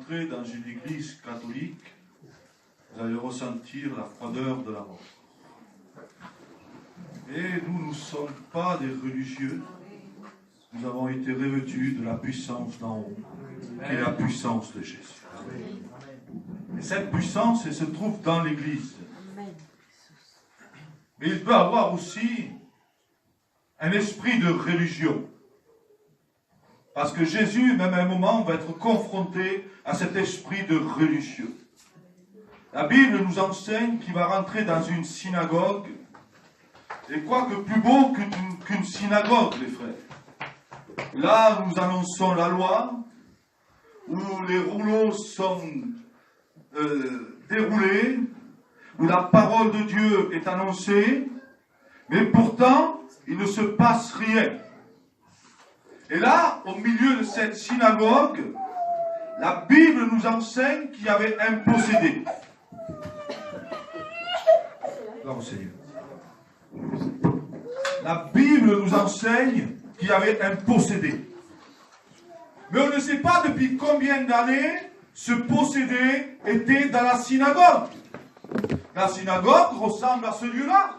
rentrez dans une église catholique, vous allez ressentir la froideur de la mort. Et nous ne sommes pas des religieux. Nous avons été revêtus de la puissance d'en haut, qui est la puissance de Jésus. Et cette puissance, elle se trouve dans l'Église. Mais il peut y avoir aussi un esprit de religion. Parce que Jésus, même à un moment, va être confronté à cet esprit de religieux. La Bible nous enseigne qu'il va rentrer dans une synagogue. Et quoi que plus beau qu'une synagogue, les frères. Là, nous annonçons la loi, où les rouleaux sont déroulés, où la parole de Dieu est annoncée, mais pourtant, il ne se passe rien. Et là, au milieu de cette synagogue, la Bible nous enseigne qu'il y avait un possédé. Là, au Seigneur. La Bible nous enseigne qu'il y avait un possédé. Mais on ne sait pas depuis combien d'années ce possédé était dans la synagogue. La synagogue ressemble à ce lieu-là.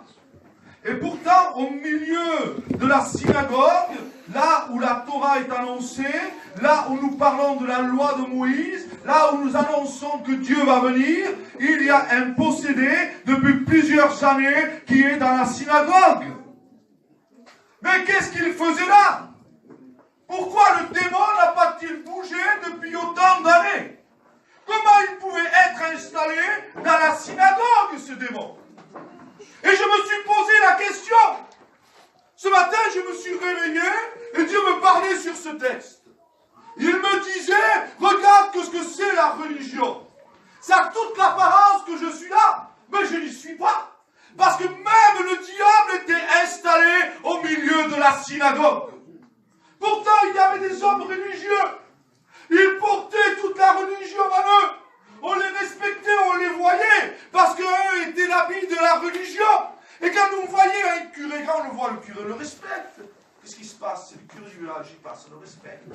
Et pourtant, au milieu de la synagogue, là où la Torah est annoncée, là où nous parlons de la loi de Moïse, là où nous annonçons que Dieu va venir, il y a un possédé depuis plusieurs années qui est dans la synagogue. Mais qu'est-ce qu'il faisait là? Pourquoi le démon n'a pas-t-il bougé depuis autant d'années? Comment il pouvait être installé dans la synagogue, ce démon? Et je me suis posé la question. Ce matin, je me suis réveillé et Dieu me parlait sur ce texte. Il me disait, regarde ce que c'est la religion. Ça a toute l'apparence que je suis là, mais je n'y suis pas. Parce que même le diable était installé au milieu de la synagogue. Pourtant, il y avait des hommes religieux. Ils portaient toute la religion en eux. On les respectait, on les voyait, parce qu'eux étaient l'habit de la religion. Et quand nous voyons un curé, quand on le voit, le curé le respecte. Qu'est-ce qui se passe? C'est le curé du village, il passe, on le respecte.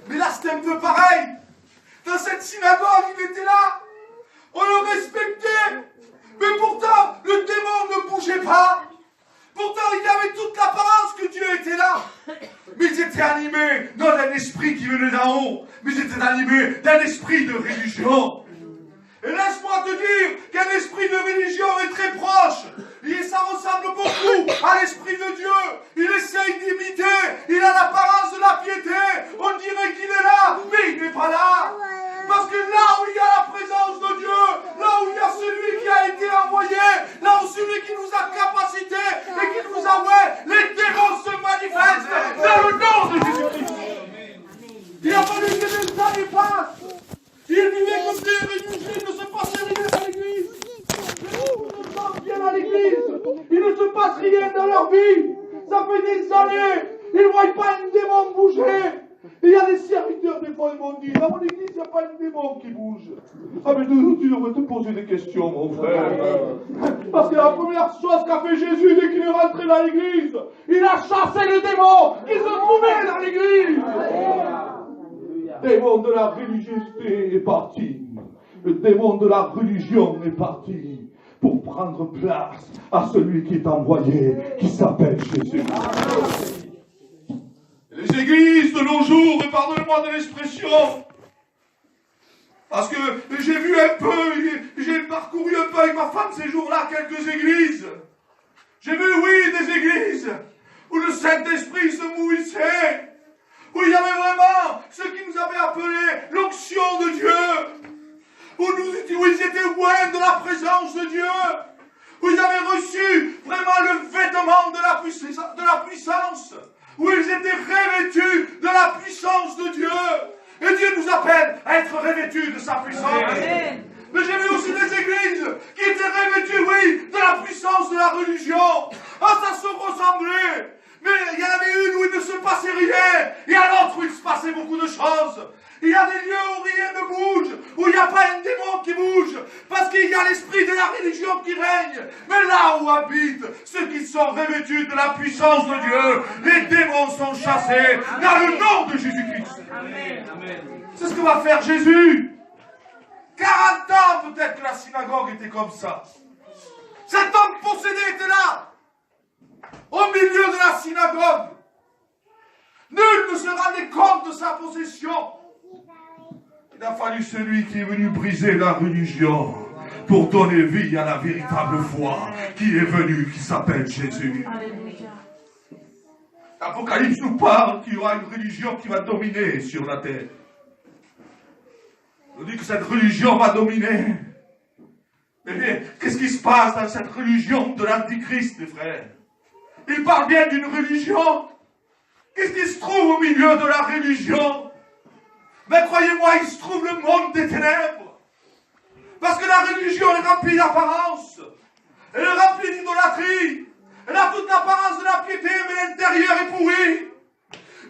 Mais là, c'était un peu pareil. Dans cette synagogue, il était là. On le respectait. Mais pourtant, le démon ne bougeait pas. Pourtant, il y avait toute l'apparence que Dieu était là. Mais ils étaient animés, non d'un esprit qui venait d'en haut, mais ils étaient animés d'un esprit de religion. Et laisse-moi te dire qu'un esprit de religion est très proche. Et ça ressemble beaucoup à l'esprit de Dieu. Il essaye d'imiter, il a l'apparence de la piété. On dirait qu'il est là, mais il n'est pas là. Parce que là où il y a la présence de Dieu, là où il y a celui qui a été envoyé, là où celui qui nous a capacité et qui nous a envoyé, les démons se manifestent dans le nom de Jésus-Christ. Il a fallu que les années passent. Ils vivaient comme des religieux, il ne se passait rien dans l'église. Les gens viennent à l'église, il ne se passe rien dans leur vie. Ça fait des années, ils ne voient pas un démon bouger. Il y a des serviteurs, des fois, ils m'ont dit, dans mon église, il n'y a pas un démon qui bouge. Ah, mais tu devrais te poser des questions, mon frère. Parce que la première chose qu'a fait Jésus dès qu'il est rentré dans l'église, il a chassé le démon qui se trouvait dans l'église. Le démon de la religiosité est parti. Le démon de la religion est parti pour prendre place à celui qui est envoyé, qui s'appelle Jésus. Les églises de nos jours, et pardonnez-moi de l'expression, parce que j'ai vu un peu, j'ai parcouru un peu avec ma femme ces jours-là quelques églises. J'ai vu, oui, des églises où le Saint-Esprit se mouillait, où il y avait vraiment ce qui nous avait appelé l'onction de Dieu, où ils étaient loin de la présence de Dieu, où ils avaient reçu vraiment le vêtement de la puissance, où ils étaient revêtus de la puissance de Dieu. Et Dieu nous appelle à être revêtus de sa puissance. Amen. Mais j'ai vu aussi des églises qui étaient revêtues, oui, de la puissance de la religion. Ah, ça se ressemblait. Mais il y en avait une où il ne se passait rien, et à l'autre où il se passait beaucoup de choses. Il y a des lieux où rien ne bouge, où il n'y a pas un démon qui bouge, parce qu'il y a l'esprit de la religion qui règne. Mais là où habitent ceux qui sont revêtus de la puissance de Dieu, les démons sont chassés dans le nom de Jésus-Christ. C'est ce que va faire Jésus. 40 ans peut-être que la synagogue était comme ça. Cet homme possédé était là, au milieu de la synagogue. Nul ne se rendait compte de sa possession. Il a fallu celui qui est venu briser la religion pour donner vie à la véritable foi qui est venu, qui s'appelle Jésus. L'Apocalypse nous parle qu'il y aura une religion qui va dominer sur la terre. On dit que cette religion va dominer. Mais qu'est-ce qui se passe dans cette religion de l'Antichrist, mes frères? Il parle bien d'une religion. Qu'est-ce qui se trouve au milieu de la religion? Mais croyez-moi, il se trouve le monde des ténèbres. Parce que la religion est remplie d'apparence. Elle est remplie d'idolâtrie. Elle a toute l'apparence de la piété, mais l'intérieur est pourri.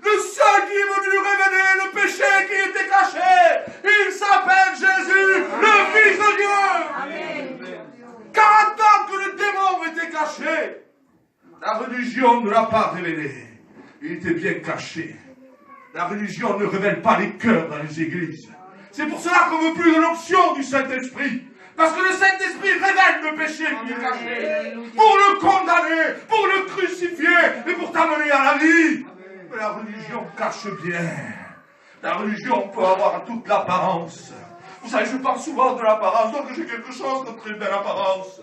Le seul qui est venu révéler le péché qui était caché, il s'appelle Jésus, le Fils de Dieu. Amen. 40 ans que le démon était caché. La religion ne l'a pas révélé. Il était bien caché. La religion ne révèle pas les cœurs dans les églises. C'est pour cela qu'on ne veut plus de l'onction du Saint-Esprit. Parce que le Saint-Esprit révèle le péché qui est caché. Pour le condamner, pour le crucifier et pour t'amener à la vie. Mais la religion cache bien. La religion peut avoir toute l'apparence. Vous savez, je parle souvent de l'apparence, donc j'ai quelque chose contre une belle apparence.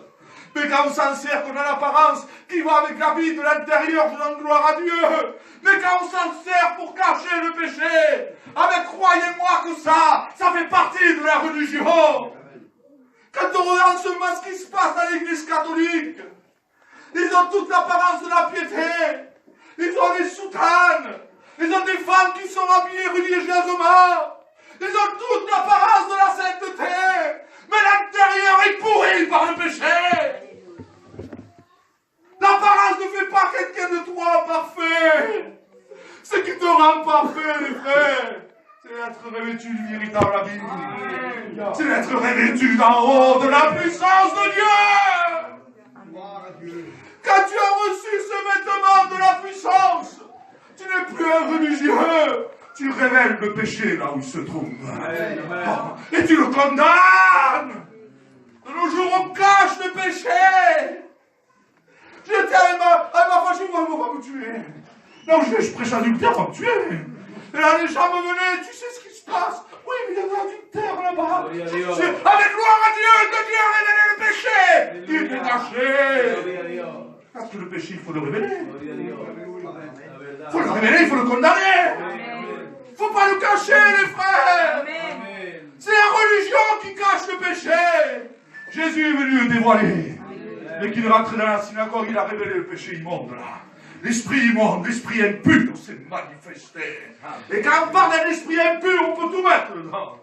Mais quand on s'en sert qu'on a l'apparence qui va avec la vie de l'intérieur, je donne gloire à Dieu. Mais quand on s'en sert pour cacher le péché, avec croyez-moi que ça fait partie de la religion. Quand on regarde seulement ce qui se passe dans l'église catholique, ils ont toute l'apparence de la piété. Ils ont des soutanes. Ils ont des femmes qui sont habillées religieusement. Ils ont toute l'apparence de la sainteté. Mais l'intérieur est pourri par le péché. L'apparence ne fait pas quelqu'un de toi parfait. Ce qui te rend parfait, les frères, c'est d'être revêtu du véritable habit. C'est d'être revêtu d'en haut de la puissance de Dieu. Quand tu as reçu ce vêtement de la puissance, tu n'es plus un religieux. Tu révèles le péché là où il se trouve. Et tu le condamnes. De nos jours, on cache le péché. J'étais avec ma femme, je vois, elle va me tuer. Non, je prêche l'adultère, on va me tuer. Et là, les gens me venaient, tu sais ce qui se passe? Oui, mais il y a de l'adultère là-bas. Avec gloire à Dieu, que Dieu a révélé le péché. Il est caché. Parce que le péché, il faut le révéler. Il faut le révéler, il faut le condamner. Il ne faut pas le cacher, les frères. C'est la religion qui cache le péché. Jésus est venu le dévoiler. Dès qu'il est rentré dans la synagogue, il a révélé le péché immonde là. L'esprit immonde, l'esprit impur s'est manifesté. Et quand on parle d'un esprit impur, on peut tout mettre dedans.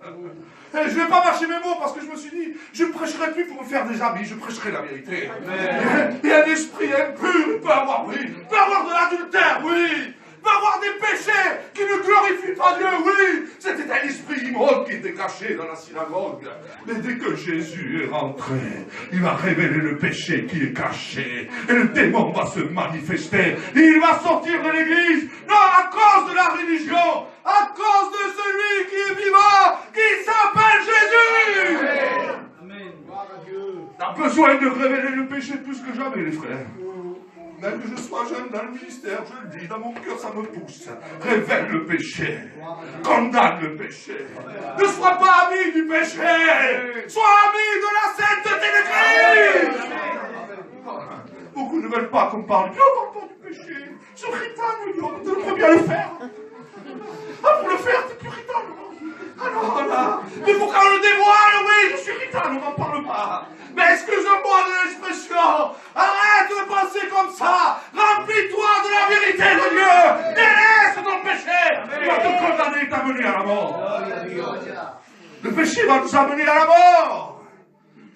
Et je ne vais pas mâcher mes mots parce que je me suis dit, je ne prêcherai plus pour me faire des amis, je prêcherai la vérité. Et un esprit impur, il peut avoir, oui, il peut avoir de l'adultère, oui. Il peut avoir des péchés qui ne glorifient pas Dieu, oui. C'était un esprit immonde qui était caché dans la synagogue. Mais dès que Jésus est rentré, il va révéler le péché qui est caché. Et le démon va se manifester. Et il va sortir de l'église, non à cause de la religion, à cause de celui qui est vivant, qui s'appelle Jésus. Amen. On a besoin de révéler le péché plus que jamais, les frères. Même que je sois jeune dans le ministère, je le dis, dans mon cœur ça me pousse. Révèle le péché. Condamne le péché. Ne sois pas ami du péché. Sois ami de la sainteté de Christ. Beaucoup ne veulent pas qu'on parle. Dieu, on parle pas du péché. Ce puritain, Dieu, on devrait bien le faire. Ah, pour le faire, t'es puritain, non? Alors là, mais pour qu'on le dévoile, oui, je suis puritain, on n'en parle pas. Mais excuse-moi de l'expression. Arrête de penser comme ça. Remplis-toi de la vérité de Dieu. Délaisse ton péché. Il va te condamner et t'amener à la mort. Le péché va nous amener à la mort.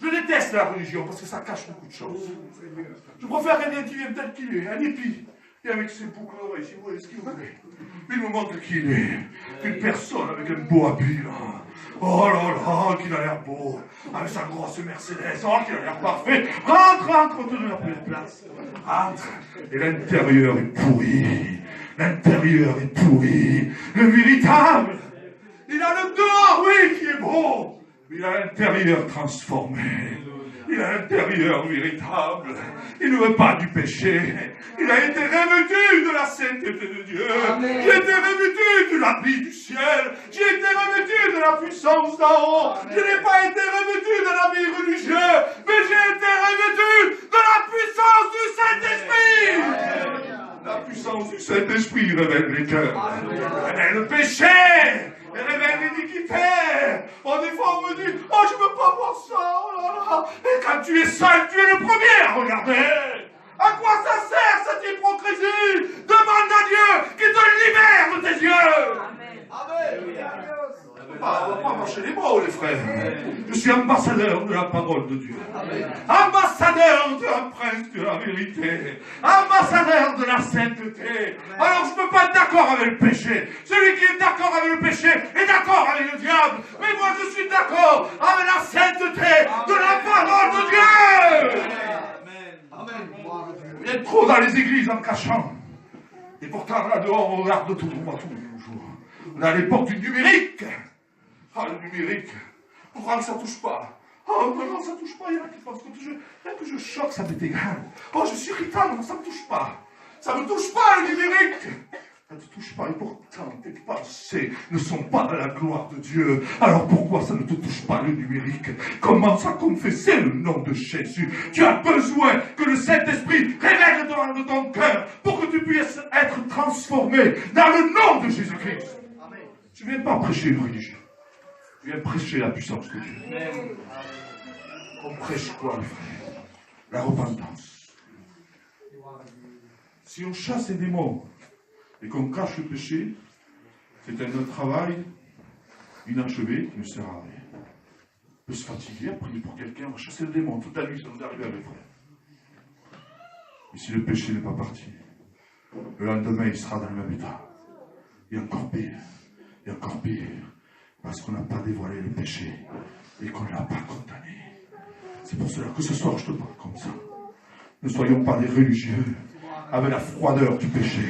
Je déteste la religion parce que ça cache beaucoup de choses. Je préfère quelqu'un qui vient tel qu'il est, un épi. Et avec ses boucles d'oreilles, si vous voyez ce qu'il voulait. Il nous montre qu'il est une personne avec un beau habit, là. Oh là là, qu'il a l'air beau. Avec sa grosse Mercedes. Oh, qu'il a l'air parfait. Rentre, rentre, on te donne la première place. Rentre. Et l'intérieur est pourri. L'intérieur est pourri. Le véritable. Il a le dehors, oui, qui est beau. Mais il a l'intérieur transformé. Il a l'intérieur véritable. Il ne veut pas du péché. Il a été revêtu de la sainteté de Dieu. J'ai été revêtu de l'habit du ciel. J'ai été revêtu de la puissance d'en haut. Je n'ai pas été revêtu de l'habit religieux, mais j'ai été revêtu de la puissance du Saint-Esprit. La puissance du Saint-Esprit révèle les cœurs. Révèle le péché. Révèle l'iniquité. Oh, des fois, on me dit, oh, je ne veux pas voir ça. Oh là là. Et quand tu es seul, tu es le premier à regarder. À quoi ça sert cette hypocrisie? Demande à Dieu qu'il te libère de tes yeux. Amen. On ne va pas marcher les mots, les frères. Je suis ambassadeur de la parole de Dieu. Ambassadeur de la presse de la vérité. Ambassadeur de la sainteté. Alors je ne peux pas être d'accord avec le péché. Celui qui est d'accord avec le péché est d'accord avec le diable. Mais moi je suis d'accord avec la sainteté de la parole de Dieu. Vous êtes trop dans les églises en cachant. Et pourtant là dehors on regarde tout, on voit tout le jour. On a les portes du numérique. Ah, le numérique. Pourquoi ça ne touche pas? Oh, non, ça ne touche pas. Il y en a qui pensent que je choque, ça m'est égal. Oh, je suis irritant, non, ça ne me touche pas. Ça ne me touche pas, le numérique. Ça ne te touche pas, et pourtant, tes pensées ne sont pas de la gloire de Dieu. Alors pourquoi ça ne te touche pas, le numérique? Commence à confesser le nom de Jésus. Tu as besoin que le Saint-Esprit révèle dans ton cœur pour que tu puisses être transformé dans le nom de Jésus-Christ. Tu ne viens pas prêcher une religion. Tu viens prêcher la puissance de Dieu. On prêche quoi, les frères? La repentance. Si on chasse les démons et qu'on cache le péché, c'est un travail inachevé qui ne sert à rien. On peut se fatiguer à prier pour quelqu'un, on va chasser le démon toute la nuit, ça nous arrive avec les frères. Mais si le péché n'est pas parti, le lendemain il sera dans le même état. Et encore pire. Et encore pire. Parce qu'on n'a pas dévoilé le péché et qu'on ne l'a pas condamné. C'est pour cela que ce soir je te parle comme ça. Ne soyons pas des religieux avec la froideur du péché,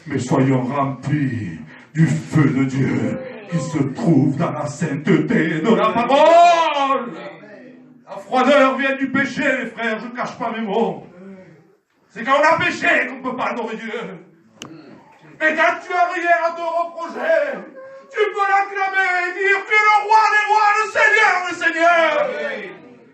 mais soyons remplis du feu de Dieu qui se trouve dans la sainteté de la parole. La froideur vient du péché, les frères, je ne cache pas mes mots. C'est quand on a péché qu'on ne peut pas adorer Dieu. Mais quand tu as rien à te reprocher, tu peux l'acclamer et dire que le roi des rois, le Seigneur. Amen.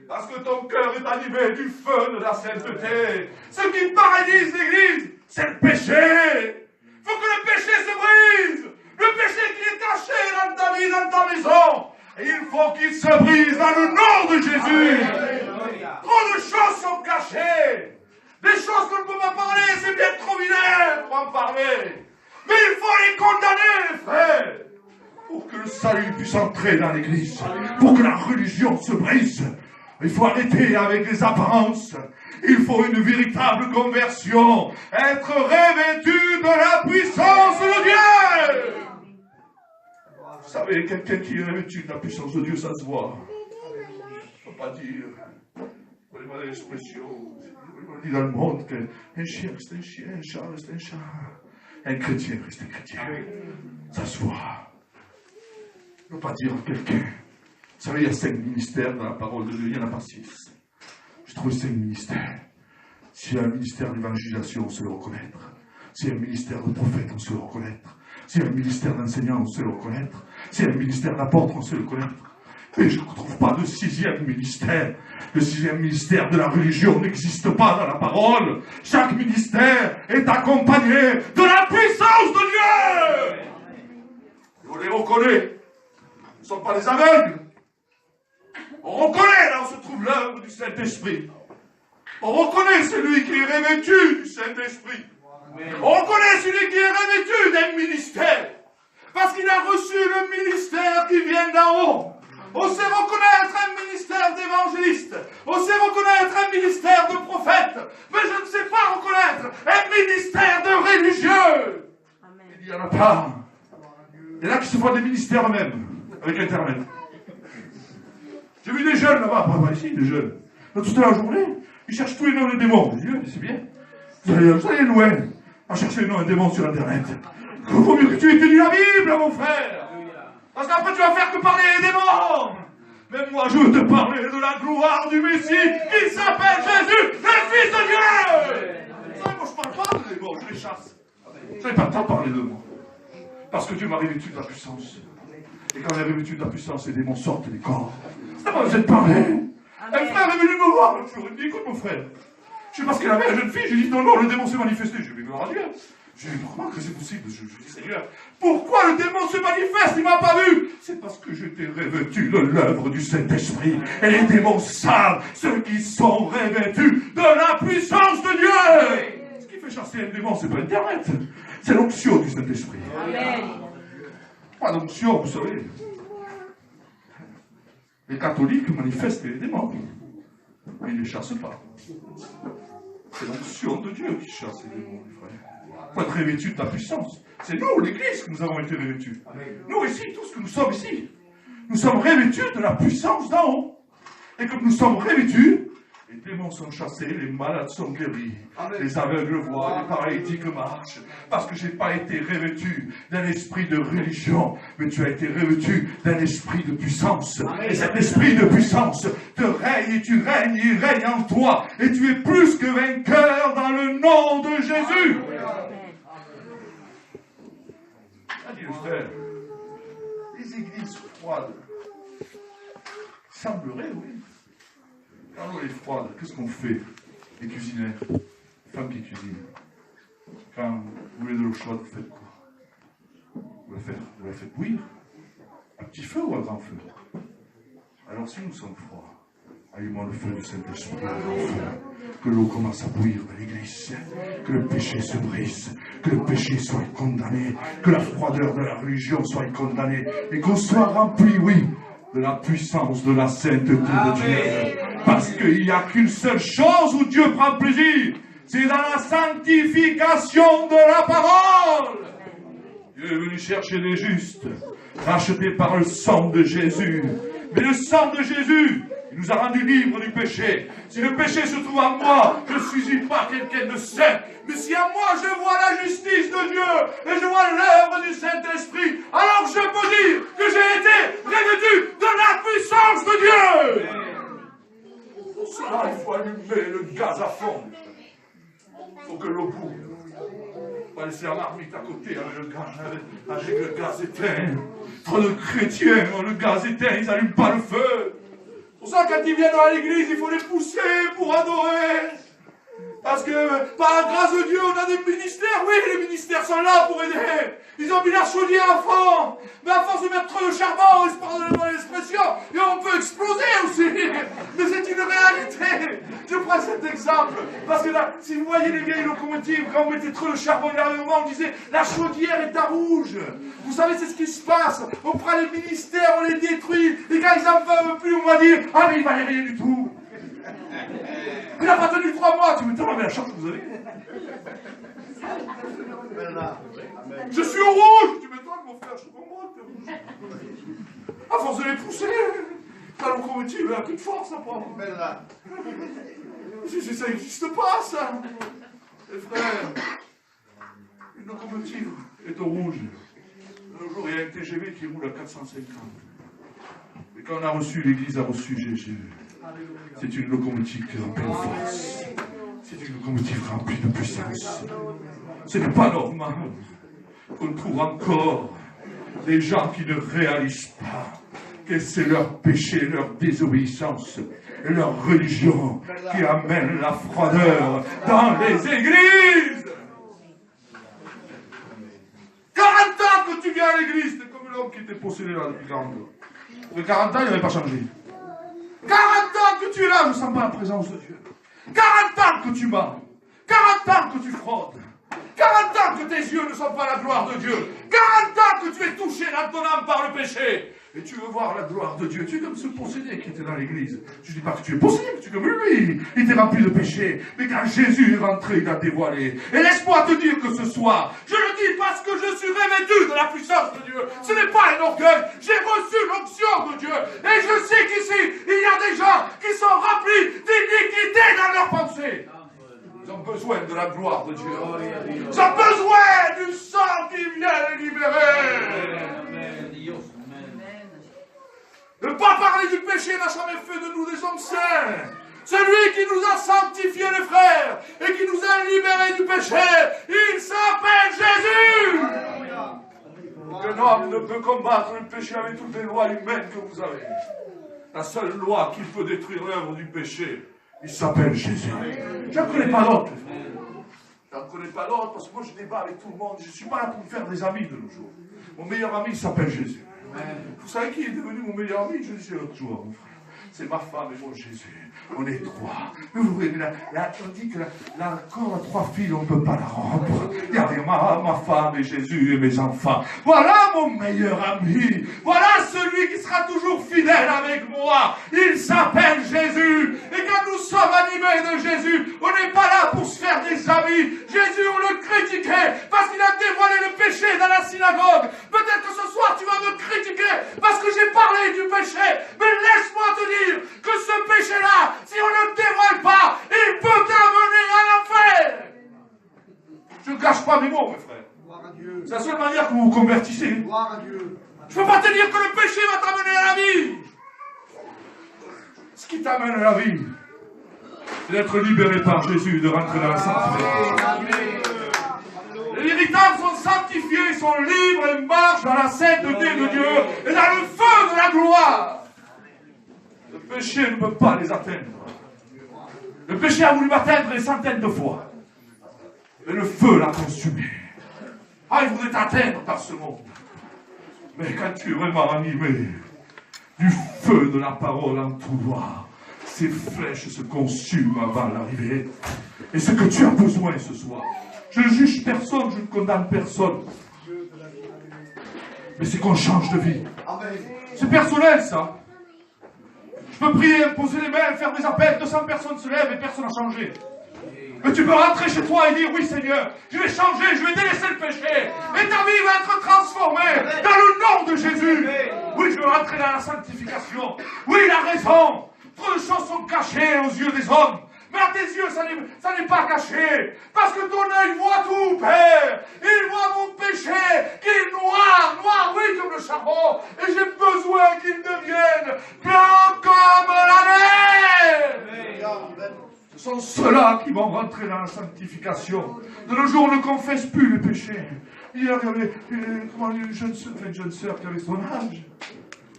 Parce que ton cœur est animé du feu de la sainteté. Ce qui paralyse l'Église, c'est le péché. Il faut que le péché se brise. Le péché qui est caché dans ta vie, dans ta maison. Et il faut qu'il se brise dans le nom de Jésus. Amen. Trop de choses sont cachées. Des choses qu'on ne peut pas parler, c'est bien trop vilain pour en parler. Mais il faut les condamner, les frères. Pour que le salut puisse entrer dans l'église, pour que la religion se brise, il faut arrêter avec les apparences. Il faut une véritable conversion, être revêtu de la puissance de Dieu. Vous savez, quelqu'un qui est revêtu de la puissance de Dieu, ça se voit. Il ne faut pas dire, vous voyez l'expression, on dit dans le monde qu'un chien reste un chien, un chat reste un chat. Un chrétien reste un chrétien. Ça se voit. Il ne faut pas dire à quelqu'un. Vous savez, il y a 5 ministères dans la parole de Dieu, il n'y en a pas 6. Je trouve 5 ministères. S'il y a un ministère d'évangélisation, on sait le reconnaître. S'il y a un ministère de prophète, on sait le reconnaître. S'il y a un ministère d'enseignant, on sait le reconnaître. S'il y a un ministère d'apôtre, on sait le reconnaître. Mais je ne trouve pas de 6e ministère. Le 6e ministère de la religion n'existe pas dans la parole. Chaque ministère est accompagné de la puissance de Dieu. Et on les reconnaît. Nous ne sommes pas des aveugles. On reconnaît là où se trouve l'œuvre du Saint-Esprit. On reconnaît celui qui est revêtu du Saint-Esprit. On reconnaît celui qui est revêtu d'un ministère. Parce qu'il a reçu le ministère qui vient d'en haut. On sait reconnaître un ministère d'évangéliste. On sait reconnaître un ministère de prophète. Mais je ne sais pas reconnaître un ministère de religieux. Amen. Il n'y en a pas. Il y en a qui se font des ministères eux-mêmes, avec Internet. J'ai vu des jeunes là-bas, pas ici, des jeunes. Toute la journée, ils cherchent tous les noms des démons. Je dis, oui, c'est bien. Vous allez loin à chercher les noms des démons sur Internet. Il vaut mieux que tu étudies la Bible, mon frère. Parce qu'après, tu vas faire que parler des démons. Mais moi, je veux te parler de la gloire du Messie qui s'appelle Jésus, le Fils de Dieu. Non, moi, je ne parle pas de démons, je les chasse. Je n'ai pas le temps de parler de moi. Parce que Dieu m'a revêtu de la puissance. Et quand on est revêtu de la puissance, les démons sortent des corps. Ça va, vous êtes parlé. Un frère est venu me voir l'autre jour. Il me dit, écoute, mon frère. Je sais pas ce qu'elle avait, la jeune fille. J'ai dit, non, le démon s'est manifesté. Je lui ai dit, gloire à Dieu. J'ai dit, comment que c'est possible? Je dis, Seigneur, pourquoi le démon se manifeste? Il m'a pas vu. C'est parce que j'étais revêtu de l'œuvre du Saint-Esprit. Et les démons savent, ceux qui sont revêtus de la puissance de Dieu. Ce qui fait chasser un démon, c'est pas Internet. C'est l'onction du Saint-Esprit. Pas d'onction, vous savez. Les catholiques manifestent les démons. Mais ils ne les chassent pas. C'est l'onction de Dieu qui chasse les démons, les frères. Il faut être revêtu de la puissance. C'est nous, l'Église, que nous avons été revêtus. Nous ici, tous que nous sommes ici, nous sommes revêtus de la puissance d'en haut. Et comme nous sommes revêtus, les démons sont chassés, les malades sont guéris, les aveugles voient, les paralytiques marchent. Parce que je n'ai pas été revêtu d'un esprit de religion, mais tu as été revêtu d'un esprit de puissance. Et cet esprit de puissance te règne et tu règnes, il règne en toi. Et tu es plus que vainqueur dans le nom de Jésus. A dit le frère, les églises froides sembleraient, oui. Quand l'eau est froide, qu'est-ce qu'on fait, les cuisinières, les femmes qui cuisinent? Quand vous voulez de l'eau chaude, vous faites quoi? Vous la faites bouillir? À petit feu ou à grand feu? Alors si nous sommes froids, allumons le feu du Saint-Esprit, que l'eau commence à bouillir dans l'église, que le péché se brise, que le péché soit condamné, que la froideur de la religion soit condamnée, et qu'on soit rempli, oui, de la puissance de la sainteté de Dieu. Parce qu'il n'y a qu'une seule chose où Dieu prend plaisir, c'est dans la sanctification de la parole. Dieu est venu chercher les justes, rachetés par le sang de Jésus. Mais le sang de Jésus, il nous a rendus libres du péché. Si le péché se trouve en moi, je ne suis pas quelqu'un de saint. Mais si en moi je vois la justice de Dieu et je vois l'œuvre du Saint-Esprit, alors je peux dire que j'ai été revêtu de la puissance de Dieu. Pour cela, il faut allumer le gaz à fond. Il faut que l'eau boue. On va laisser la marmite à côté avec le gaz éteint. Trop de chrétiens ont le gaz éteint, ils n'allument pas le feu. C'est pour ça que quand ils viennent à l'église, il faut les pousser pour adorer. Parce que, par la grâce de Dieu, on a des ministères. Oui, les ministères sont là pour aider. Ils ont mis la chaudière à fond. Mais à force de mettre trop de charbon, pardonnez-moi l'expression, et on peut exploser aussi. Mais c'est une réalité. Je prends cet exemple. Parce que là, si vous voyez les vieilles locomotives, quand on mettait trop de charbon dernièrement, on disait, la chaudière est à rouge. Vous savez, c'est ce qui se passe. On prend les ministères, on les détruit. Et quand ils n'en peuvent plus, on va dire, ah mais il valait rien du tout. Il n'a pas tenu 3 mois, tu me demandes, mais la chance que vous avez. Je suis au rouge, tu m'étonnes, mon frère, je suis au rouge. À force de les pousser, la locomotive, elle a toute force, ça prend. Ça n'existe pas, ça. Et frère, une locomotive est au rouge. Un jour, il y a un TGV qui roule à 450. Et quand on a reçu, l'église a reçu Jésus. C'est une locomotive qui est remplie de force. C'est une locomotive remplie de puissance. Ce n'est pas normal qu'on trouve encore des gens qui ne réalisent pas que c'est leur péché, leur désobéissance et leur religion qui amènent la froideur dans les églises. 40 ans que tu viens à l'église, t'es comme l'homme qui était possédé là depuis 40 ans. Après 40 ans, il n'avait pas changé. 40 ans que tu es là, je ne sens pas la présence de Dieu. 40 ans que tu mens. 40 ans que tu fraudes. 40 40 ans que tes yeux ne sont pas la gloire de Dieu. 40 ans que tu es touché dans ton âme par le péché. Et tu veux voir la gloire de Dieu. Tu es comme ce possédé qui était dans l'église. Je ne dis pas que tu es possédé, mais tu es comme lui. Il était rempli de péché. Mais quand Jésus est rentré, il a dévoilé. Et laisse-moi te dire que ce soir, je le dis parce que je suis revêtu de la puissance de Dieu. Ce n'est pas un orgueil. J'ai reçu l'onction de Dieu. Et je sais qu'ici, il y a des gens qui sont remplis d'iniquité dans leurs pensées. Ils ont besoin de la gloire de Dieu. Ils ont besoin du sang qui vient les libérer. Ne pas parler du péché n'a jamais fait de nous des hommes saints. Celui qui nous a sanctifiés, les frères, et qui nous a libérés du péché, il s'appelle Jésus. Aucun homme ne peut combattre le péché avec toutes les lois humaines que vous avez. La seule loi qui peut détruire l'œuvre du péché, il s'appelle Jésus. Je ne connais pas l'autre, les frères. Je ne connais pas l'autre parce que moi je débat avec tout le monde. Je ne suis pas là pour me faire des amis de nos jours. Mon meilleur ami s'appelle Jésus. Vous savez qui est devenu mon meilleur ami? Je le disais l'autre jour, mon frère. C'est ma femme et mon Jésus. On est trois. Mais vous voyez, on dit que quand on a trois filles, on ne peut pas la rompre. Il y a ma femme et Jésus et mes enfants. Voilà mon meilleur ami. Voilà celui qui sera toujours fidèle avec moi. Il s'appelle Jésus. Et quand nous sommes animés de Jésus, on n'est pas là pour se faire des amis. Jésus, on le critiquait parce qu'il a dévoilé le péché dans la synagogue. Peut-être que ce soir, tu vas me critiquer parce que j'ai parlé du péché. Mais laisse-moi te dire que ce péché-là, si on ne le dévoile pas, il peut t'amener à l'enfer. Je ne cache pas mes mots, mes frères. C'est la seule manière que vous vous convertissez. Je ne peux pas te dire que le péché va t'amener à la vie. Ce qui t'amène à la vie, c'est d'être libéré par Jésus, de rentrer dans la sanctification. Les véritables sont sanctifiés, sont libres et marchent dans la sainteté de Dieu et dans le feu de la gloire. Le péché ne peut pas les atteindre. Le péché a voulu m'atteindre des centaines de fois. Mais le feu l'a consumé. Ah, il voudrait t'atteindre dans ce monde. Mais quand tu es vraiment animé du feu de la parole en toi, ces flèches se consument avant l'arrivée. Et ce que tu as besoin ce soir, je ne juge personne, je ne condamne personne. Mais c'est qu'on change de vie. C'est personnel, ça. Je peux prier, poser les mains, faire des appels, 200 personnes se lèvent et personne n'a changé. Mais tu peux rentrer chez toi et dire, oui Seigneur, je vais changer, je vais délaisser le péché. Et ta vie va être transformée dans le nom de Jésus. Oui, je veux rentrer dans la sanctification. Oui, il a raison. Trop de choses sont cachées aux yeux des hommes. Mais à tes yeux, ça n'est pas caché. Parce que ton œil voit tout, Père. Il voit mon péché, qui est noir, oui, comme le charbon. Et j'ai besoin qu'il devienne blanc comme la neige. Ce sont ceux-là qui vont rentrer dans la sanctification. De nos jours, on ne confesse plus les péchés. Il y avait une jeune sœur qui avait son âge.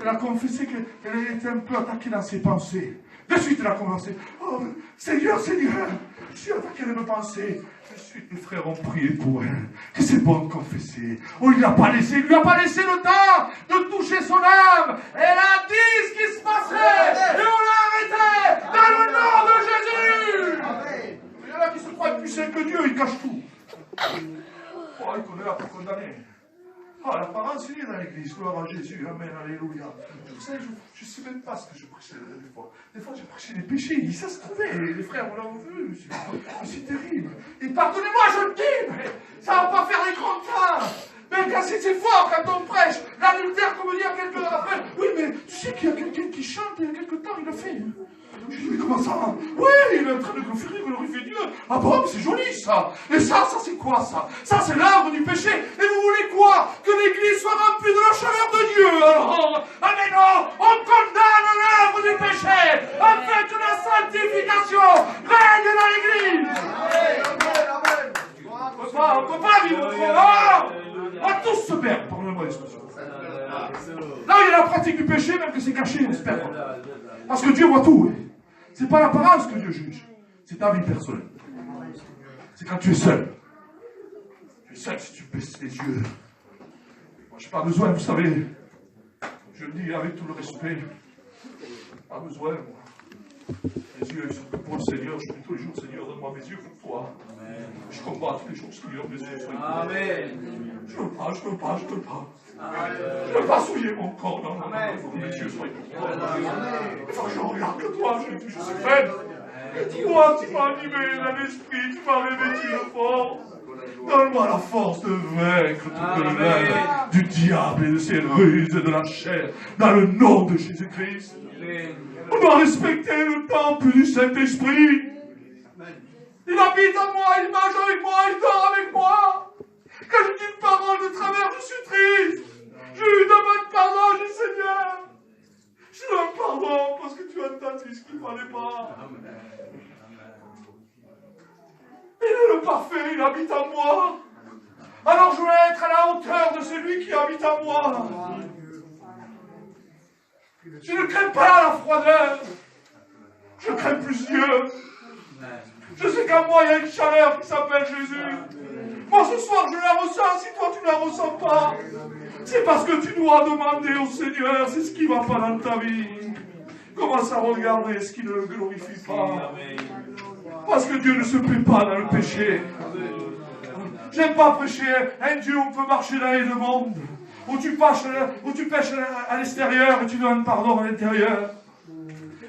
Elle a confessé qu'elle était un peu attaquée dans ses pensées. De suite, elle a commencé. Oh, Seigneur, je suis attaqué de mes pensées. De suite, les frères ont prié pour elle. Que c'est bon de confesser. On ne lui a pas laissé le temps de toucher son âme. Elle a dit ce qui se passait. Et on l'a arrêté dans le nom de Jésus. Il y en a qui se croient plus saints que Dieu, ils cachent tout. Oh, qu'on est là pour condamner. Ah, l'apparence, il est dans l'église. Gloire à Jésus. Amen. Alléluia. Vous savez, je ne sais même pas ce que je prêchais des fois. Des fois, j'ai prêché des péchés. Ça se trouvait. Les frères, on l'a vu. C'est terrible. Et pardonnez-moi, je le dis, mais ça ne va pas faire les grands cas. Mais quand c'est fort, quand on prêche, l'adultère, comme dire quelqu'un après. Oui, mais tu sais qu'il y a quelqu'un qui chante, il y a quelque temps, il l'a fait. Je dis, mais comment ça? Oui, il est en train de glorifier Dieu. Ah bon, c'est joli ça. Et ça c'est quoi ça? Ça c'est l'œuvre du péché. Et vous voulez quoi? Que l'église soit remplie de la chaleur de Dieu alors? Ah mais non, on condamne l'œuvre du péché afin que la sanctification règne dans l'église. On ne peut pas vivre autrement. On va tous se perdre, pardonnez-moi l'expression. Là il y a la pratique du péché, même que c'est caché, on se perd. Parce que Dieu voit tout. C'est pas l'apparence que Dieu juge. C'est ta vie personnelle. C'est quand tu es seul. Tu es seul si tu baisses les yeux. Moi, je n'ai pas besoin, vous savez. Je le dis avec tout le respect. Pas besoin, moi. Les yeux, ils sont que pour le Seigneur. Je prie tous les jours, Seigneur, donne-moi mes yeux pour toi. Je combats tous les jours, Seigneur, mes yeux soient pour toi. Je ne veux pas. Je ne veux pas souiller mon corps. Non, faut que mes yeux soient pour toi. Il faut que je regarde que toi, Jésus, je suis faible. Et toi, tu m'as animé dans l'esprit, tu m'as revêtu de force. Donne-moi la force de vaincre toutes les mains du diable et de ses ruses et de la chair, dans le nom de Jésus-Christ. On doit respecter le temple du Saint-Esprit. Il habite en moi, il mange avec moi, il dort avec moi. Quand je dis une parole de travers, je suis triste. Je lui demande pardon, je dis Seigneur. Je te demande pardon parce que tu as entendu ce qu'il ne fallait pas. Il est le parfait, il habite en moi. Alors je veux être à la hauteur de celui qui habite en moi. Je ne crains pas la froideur. Je crains plus Dieu. Je sais qu'en moi il y a une chaleur qui s'appelle Jésus. Moi ce soir je la ressens, si toi tu ne la ressens pas. C'est parce que tu dois demander au Seigneur, c'est ce qui ne va pas dans ta vie. Commence à regarder ce qui ne le glorifie pas. Parce que Dieu ne se plaît pas dans le péché. J'aime pas prêcher un Dieu où on peut marcher dans les deux mondes, où tu pêches à l'extérieur et tu donnes pardon à l'intérieur.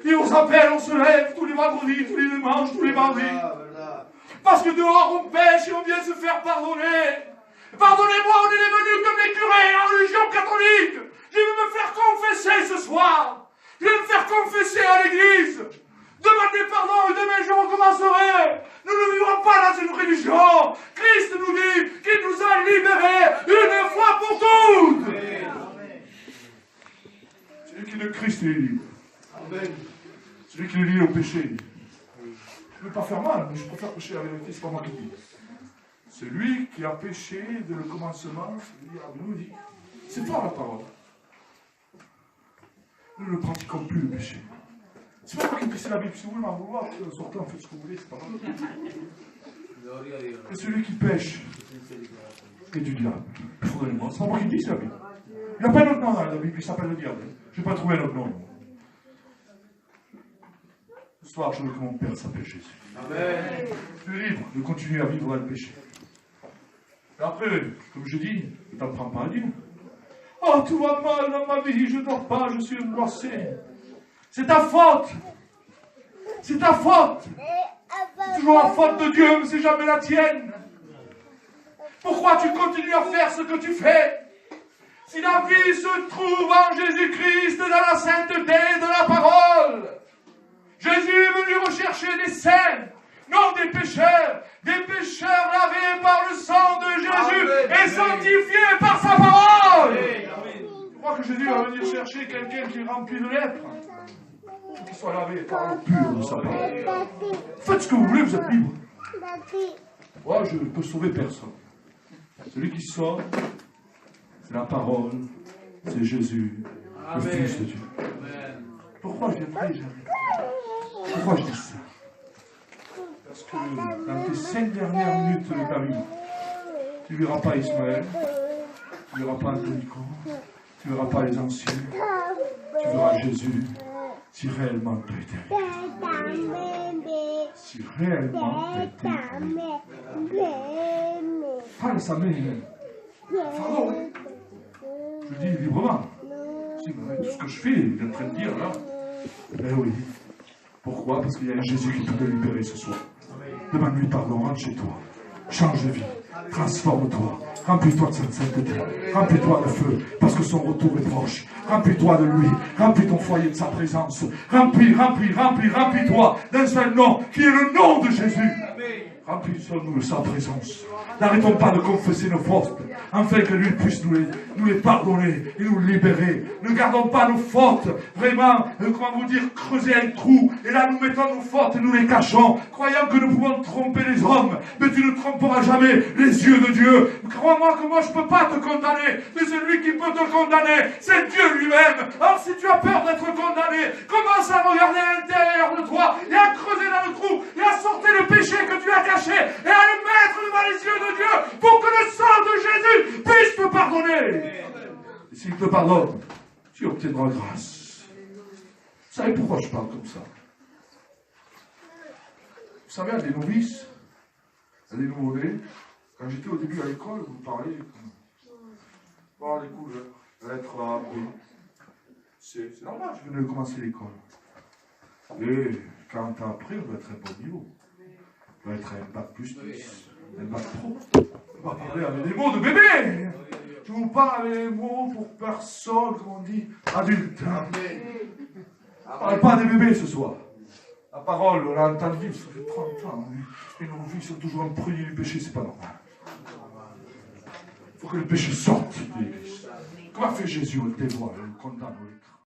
Et on s'appelle, on se lève tous les vendredis, tous les dimanches, tous les mardis. Parce que dehors on pêche et on vient se faire pardonner. Pardonnez-moi, on est venus comme les curés en religion catholique. Je vais me faire confesser ce soir. Je vais me faire confesser à l'église. Demandez pardon et demain je recommencerai. Nous ne vivons pas dans une religion. Christ nous dit qu'il nous a libérés une fois pour toutes. Celui qui est de Christ est libre. Celui qui est lié au péché. Je ne veux pas faire mal, mais je préfère pécher la vérité, c'est pas moi qui dis. Celui qui a péché dès le commencement, celui qui nous dit, c'est toi la parole. Nous ne pratiquons plus le péché. C'est pas moi qui dis la Bible, si vous voulez m'en vouloir, sortez, en faites ce que vous voulez, c'est pas grave. Et celui qui pêche est du diable. Pardonnez-moi, c'est pas moi qui dis la Bible. Il n'y a pas un autre nom dans la Bible, il s'appelle le diable. Je n'ai pas trouvé un autre nom. Ce soir, je veux que mon Père s'appelle Jésus. Amen. Tu es libre de continuer à vivre dans le péché. Et après, comme je dis, ne t'en prends pas à Dieu. Oh, tout va mal dans ma vie, je ne dors pas, je suis angoissé. C'est ta faute. C'est ta faute. C'est toujours la faute de Dieu, mais c'est jamais la tienne. Pourquoi tu continues à faire ce que tu fais? Si la vie se trouve en Jésus-Christ, dans la sainteté de la parole. Jésus est venu rechercher des saints, non des pécheurs lavés par le sang de Jésus et sanctifiés par sa parole. Je crois que Jésus va venir chercher quelqu'un qui est rempli de lèpre, qui soit lavé par l'eau pure de sa parole. Faites ce que vous voulez, vous êtes libre. Moi, je ne peux sauver personne. Celui qui sauve, c'est la parole, c'est Jésus, le Fils de Dieu. Pourquoi je viens prier? Pourquoi je dis ça? Parce que dans tes 5 dernières minutes de ta vie, tu ne verras pas Ismaël, tu ne verras pas Antonico, tu ne verras pas les anciens, tu verras Jésus, si réellement tu es éternel. Si réellement tu es éternel. Pas sa main. Pardon. Je dis librement. Si, tout ce que je fais, il est en train de dire là. Ben oui. Pourquoi? Parce qu'il y a un Jésus qui peut te libérer ce soir. Demande-lui pardon, rentre chez toi. Change de vie. Transforme-toi. Remplis-toi de cette sainteté. Remplis-toi de feu. Parce que son retour est proche. Remplis-toi de lui. Remplis ton foyer de sa présence. Remplis-toi d'un seul nom qui est le nom de Jésus. Remplissons-nous de sa présence. N'arrêtons pas de confesser nos fautes, afin que lui puisse nous les pardonner et nous libérer. Ne gardons pas nos fautes, vraiment, comment vous dire, creuser un trou, et là nous mettons nos fautes et nous les cachons, croyant que nous pouvons tromper les hommes, mais tu ne tromperas jamais les yeux de Dieu. Crois-moi que moi je ne peux pas te condamner, mais celui qui peut te condamner, c'est Dieu lui-même. Alors si tu as peur d'être condamné, commence à regarder à l'intérieur de toi, et à creuser dans le trou, et à sortir le péché que tu as caché, et à le mettre devant les yeux de Dieu, pour que le sang de Jésus puisse te pardonner. Et s'il te pardonne, tu obtiendras grâce. Vous savez pourquoi je parle comme ça? savez, à des novices, à des nouveau-nés, quand j'étais au début à l'école, vous parlez les couleurs, lettres A, B. C'est normal, je venais de commencer l'école. Et quand tu as appris, on doit être un bon niveau. On doit être un bac plus 10, un bac pro. On va parler avec des mots de bébé. Je vous parle avec des mots pour personne, comme on dit, adulte. On ne parle pas des bébés ce soir. La parole, on l'a entendue, ça fait 30 ans. Et nos vies sont toujours imprégnées du péché, c'est pas normal. Il faut que le péché sorte de l'Église. Comment fait Jésus? On le dévoile, on le condamne, on le